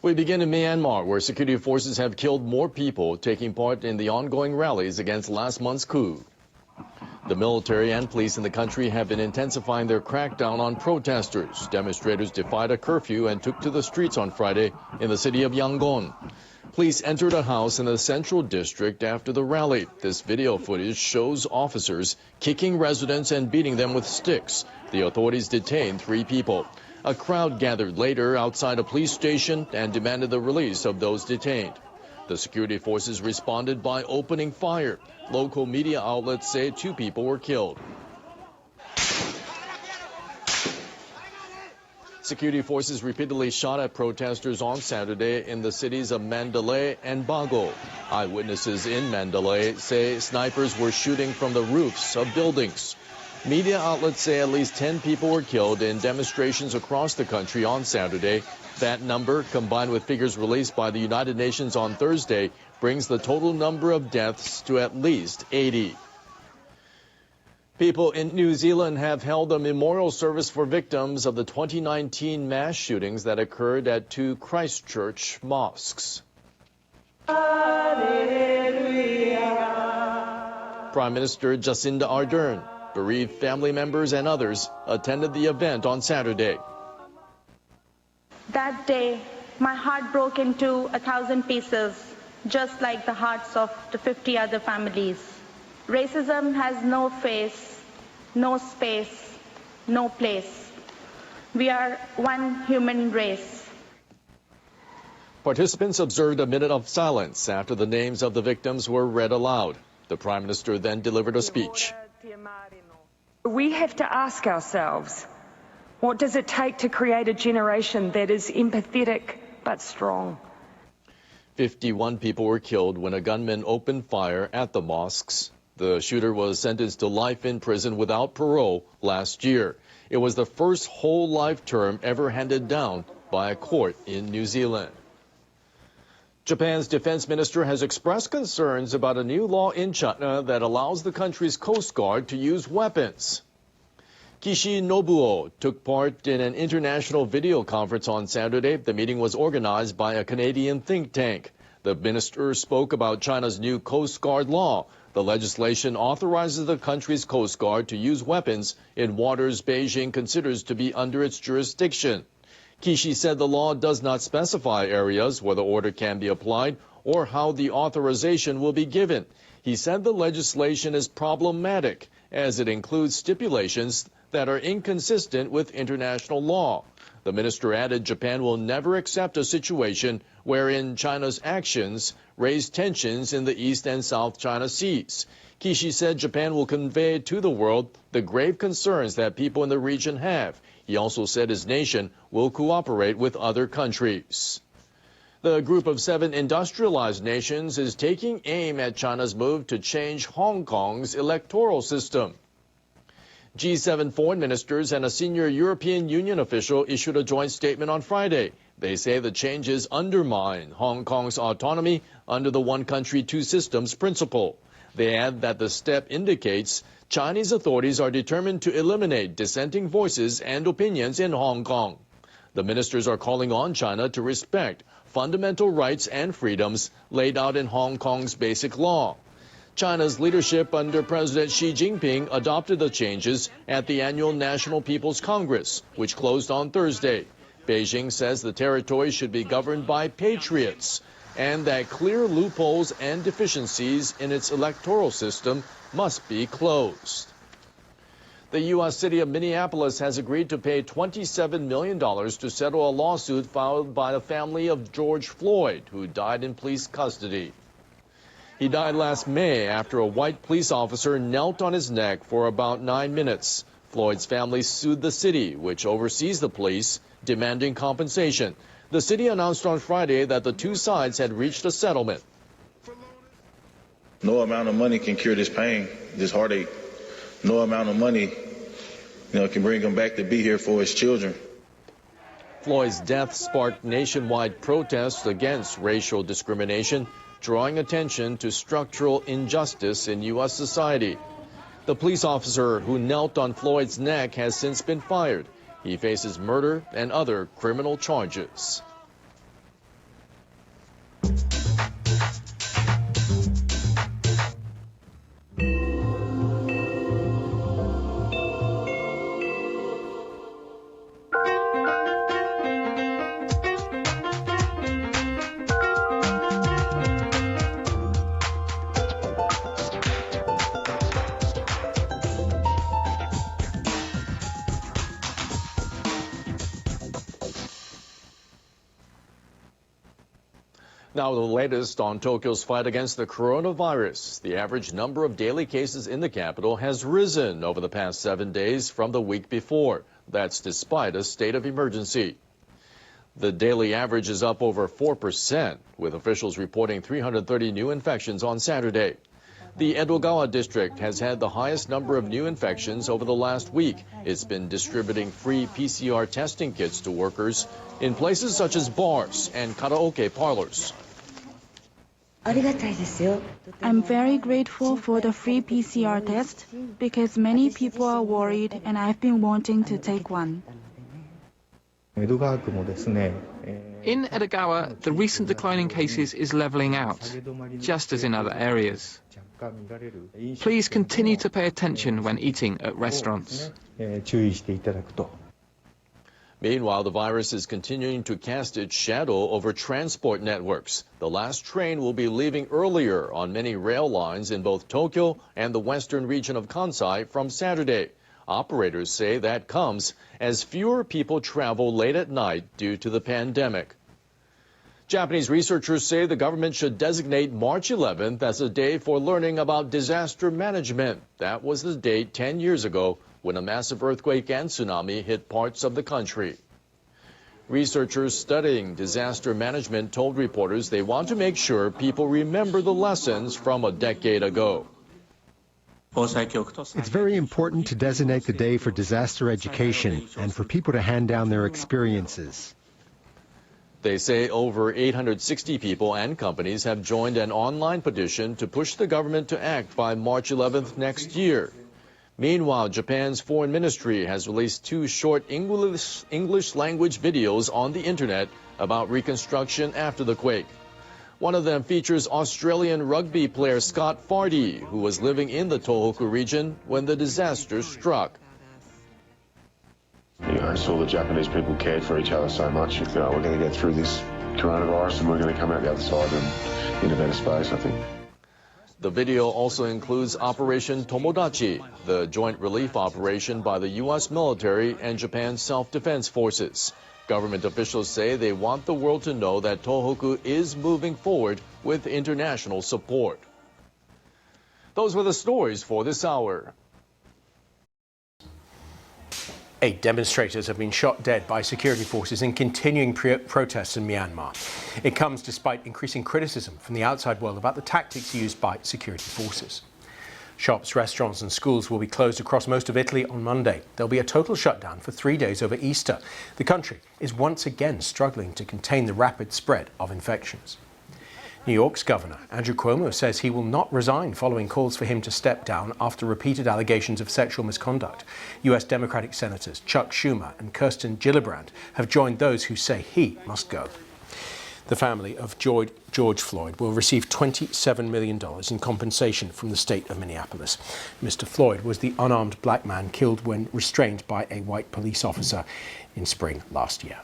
We begin in Myanmar, where security forces have killed more people taking part in the ongoing rallies against last month's coup. The military and police in the country have been intensifying their crackdown on protesters. Demonstrators defied a curfew and took to the streets on Friday in the city of Yangon. Police entered a house in the central district after the rally. This video footage shows officers kicking residents and beating them with sticks. The authorities detained 3 people. A crowd gathered later outside a police station and demanded the release of those detained. The security forces responded by opening fire. Local media outlets say 2 people were killed. Security forces repeatedly shot at protesters on Saturday in the cities of Mandalay and Bago. Eyewitnesses in Mandalay say snipers were shooting from the roofs of buildings. Media outlets say at least 10 people were killed in demonstrations across the country on Saturday. That number, combined with figures released by the United Nations on Thursday, brings the total number of deaths to at least 80. People in New Zealand have held a memorial service for victims of the 2019 mass shootings that occurred at 2 Christchurch mosques. Prime Minister Jacinda Ardern, bereaved family members and others attended the event on Saturday. That day, my heart broke into 1,000 pieces, just like the hearts of the 50 other families. Racism has no face, no space, no place. We are one human race. Participants observed a minute of silence after the names of the victims were read aloud. The Prime Minister then delivered a speech. We have to ask ourselves, what does it take to create a generation that is empathetic but strong? 51 people were killed when a gunman opened fire at the mosques. The shooter was sentenced to life in prison without parole last year. It was the first whole life term ever handed down by a court in New Zealand. Japan's defense minister has expressed concerns about a new law in China that allows the country's Coast Guard to use weapons. Kishi Nobuo took part in an international video conference on Saturday. The meeting was organized by a Canadian think tank. The minister spoke about China's new Coast Guard law. The legislation authorizes the country's Coast Guard to use weapons in waters Beijing considers to be under its jurisdiction. Kishi said the law does not specify areas where the order can be applied or how the authorization will be given. He said the legislation is problematic as it includes stipulations that are inconsistent with international law. The minister added Japan will never accept a situation wherein China's actions raise tensions in the East and South China Seas. Kishi said Japan will convey to the world the grave concerns that people in the region have. He also said his nation will cooperate with other countries. The group of 7 industrialized nations is taking aim at China's move to change Hong Kong's electoral system. G7 foreign ministers and a senior European Union official issued a joint statement on Friday. They say the changes undermine Hong Kong's autonomy under the one country, two systems principle. They add that the step indicates Chinese authorities are determined to eliminate dissenting voices and opinions in Hong Kong. The ministers are calling on China to respect fundamental rights and freedoms laid out in Hong Kong's basic law. China's leadership under President Xi Jinping adopted the changes at the annual National People's Congress, which closed on Thursday. Beijing says the territory should be governed by patriots and that clear loopholes and deficiencies in its electoral system must be closed. The U.S. city of Minneapolis has agreed to pay $27 million to settle a lawsuit filed by the family of George Floyd, who died in police custody. He died last May after a white police officer knelt on his neck for about 9 minutes. Floyd's family sued the city, which oversees the police, demanding compensation. The city announced on Friday that the 2 sides had reached a settlement. No amount of money can cure this pain, this heartache. No amount of money, can bring him back to be here for his children. Floyd's death sparked nationwide protests against racial discrimination, drawing attention to structural injustice in U.S. society. The police officer who knelt on Floyd's neck has since been fired. He faces murder and other criminal charges. Now, the latest on Tokyo's fight against the coronavirus. The average number of daily cases in the capital has risen over the past 7 days from the week before. That's despite a state of emergency. The daily average is up over 4%, with officials reporting 330 new infections on Saturday. The Edogawa district has had the highest number of new infections over the last week. It's been distributing free PCR testing kits to workers in places such as bars and karaoke parlors. I'm very grateful for the free PCR test because many people are worried and I've been wanting to take one. In Edogawa, the recent decline in cases is levelling out, just as in other areas. Please continue to pay attention when eating at restaurants. Meanwhile, the virus is continuing to cast its shadow over transport networks. The last train will be leaving earlier on many rail lines in both Tokyo and the western region of Kansai from Saturday. Operators say that comes as fewer people travel late at night due to the pandemic. Japanese researchers say the government should designate March 11th as a day for learning about disaster management. That was the date 10 years ago when a massive earthquake and tsunami hit parts of the country. Researchers studying disaster management told reporters they want to make sure people remember the lessons from a decade ago. It's very important to designate the day for disaster education and for people to hand down their experiences. They say over 860 people and companies have joined an online petition to push the government to act by March 11th next year. Meanwhile, Japan's foreign ministry has released 2 short English language videos on the internet about reconstruction after the quake. One of them features Australian rugby player Scott Fardy, who was living in the Tohoku region when the disaster struck. I saw the Japanese people cared for each other so much. We're going to get through this coronavirus and we're going to come out the other side in a better space, I think. The video also includes Operation Tomodachi, the joint relief operation by the U.S. military and Japan's self-defense forces. Government officials say they want the world to know that Tohoku is moving forward with international support. Those were the stories for this hour. 8 demonstrators have been shot dead by security forces in continuing protests in Myanmar. It comes despite increasing criticism from the outside world about the tactics used by security forces. Shops, restaurants and schools will be closed across most of Italy on Monday. There'll be a total shutdown for 3 days over Easter. The country is once again struggling to contain the rapid spread of infections. New York's Governor Andrew Cuomo says he will not resign following calls for him to step down after repeated allegations of sexual misconduct. U.S. Democratic Senators Chuck Schumer and Kirsten Gillibrand have joined those who say he must go. The family of George Floyd will receive $27 million in compensation from the state of Minneapolis. Mr. Floyd was the unarmed black man killed when restrained by a white police officer in spring last year.